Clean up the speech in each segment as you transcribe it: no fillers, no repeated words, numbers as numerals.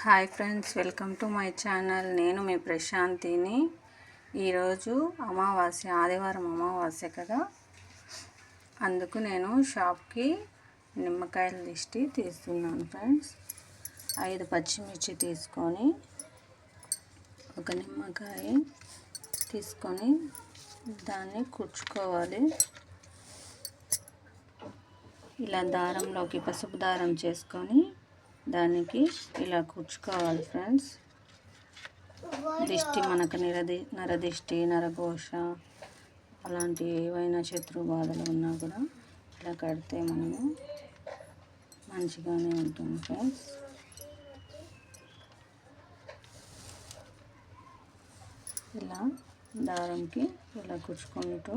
Hi friends, welcome to my channel. నేను మీ ప్రశాంతిని. ఈరోజు అమావాస్య, ఆదివారం అమావాస్య కదా, అందుకు నేను షాప్కి నిమ్మకాయల దిష్టి తీస్తున్నాను ఫ్రెండ్స్. 5 పచ్చిమిర్చి తీసుకొని, ఒక నిమ్మకాయ తీసుకొని దాన్ని కుచ్చుకోవాలి. ఇలా దారంలోకి పసుపు దారం చేసుకొని దానికి ఇలా కుచ్చుకోవాలి ఫ్రెండ్స్. దిష్టి మనకు నరదిష్టి, నరఘోష అలాంటి ఏవైనా శత్రు బాధలు ఉన్నా కూడా ఇలా కడితే మనము మంచిగానే ఉంటుంది ఫ్రెండ్స్. ఇలా దారంకి ఇలా కుచ్చుకుంటూ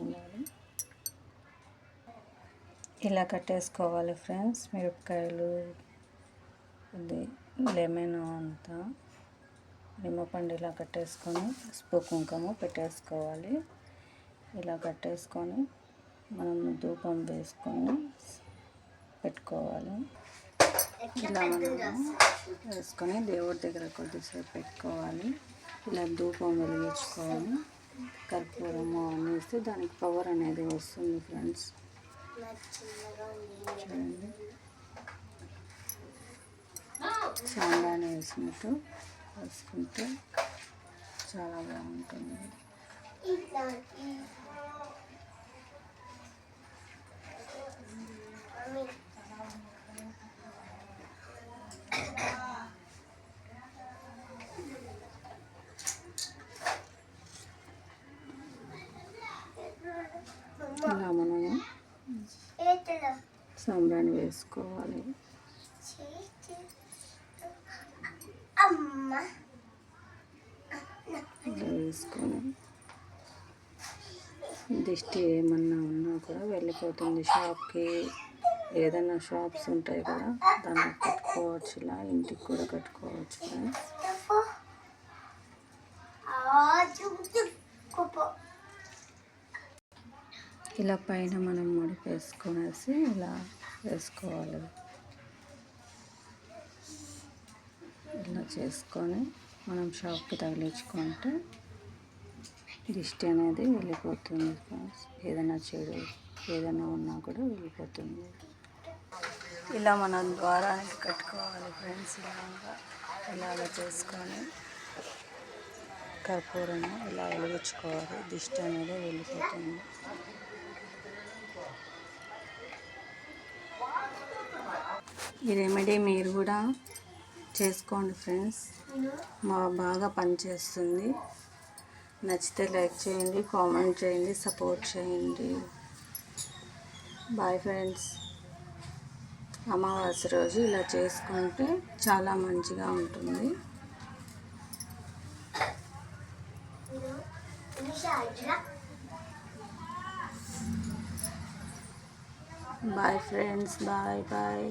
ఉండాలి. ఇలా కట్టేసుకోవాలి ఫ్రెండ్స్. మిరపకాయలు, ఇది లెమన్ అంతా, నిమ్మపండు ఇలా కట్టేసుకొని పసుపు కుంకుమ పెట్టేసుకోవాలి. ఇలా కట్టేసుకొని మనం ధూపం వేసుకొని పెట్టుకోవాలి. ఇలా మనం వేసుకొని దేవుడి దగ్గర కొద్దిసేపు పెట్టుకోవాలి. ఇలా ధూపం వెలిగించుకోవాలి. కర్పూరము అనేసి దానికి పవర్ అనేది వస్తుంది ఫ్రెండ్స్. చూడండి, సాంబ్రాణి వేసినట్టు వేసుకుంటే చాలా బాగుంటుంది. ఇలా మనము సాంబ్రాణి వేసుకోవాలి. వేసుకొని దిష్టి ఏమన్నా ఉన్నా కూడా వెళ్ళిపోతుంది. షాప్కి ఏదైనా షాప్స్ ఉంటాయి కదా, దానికి కట్టుకోవచ్చు. ఇలా ఇంటికి కూడా కట్టుకోవచ్చు. ఇలా పైన మనం ముడి వేసుకొనేసి ఇలా వేసుకోవాలి. ఇలా చేసుకొని మనం షాప్కి తగిలించుకుంటే దిష్టి అనేది వెళ్ళిపోతుంది ఫ్రెండ్స్. ఏదైనా చెడు ఏదైనా ఉన్నా కూడా వెళ్ళిపోతుంది. ఇలా మనం ద్వారానికి కట్టుకోవాలి ఫ్రెండ్స్. ఇలా చేసుకొని కర్పూరము ఇలా వెలిగించుకోవాలి. దిష్టి అనేది వెళ్ళిపోతుంది. ఈ రెమెడీ మీరు కూడా చేసుకోండి ఫ్రెండ్స్. బాగా పనిచేస్తుంది. నచ్చితే లైక్ చేయండి, కామెంట్ చేయండి, సపోర్ట్ చేయండి. Bye friends. అమావాస్య రోజు ఇలా చేసుకుంటే చాలా మంచిగా ఉంటుంది. Bye friends, bye bye.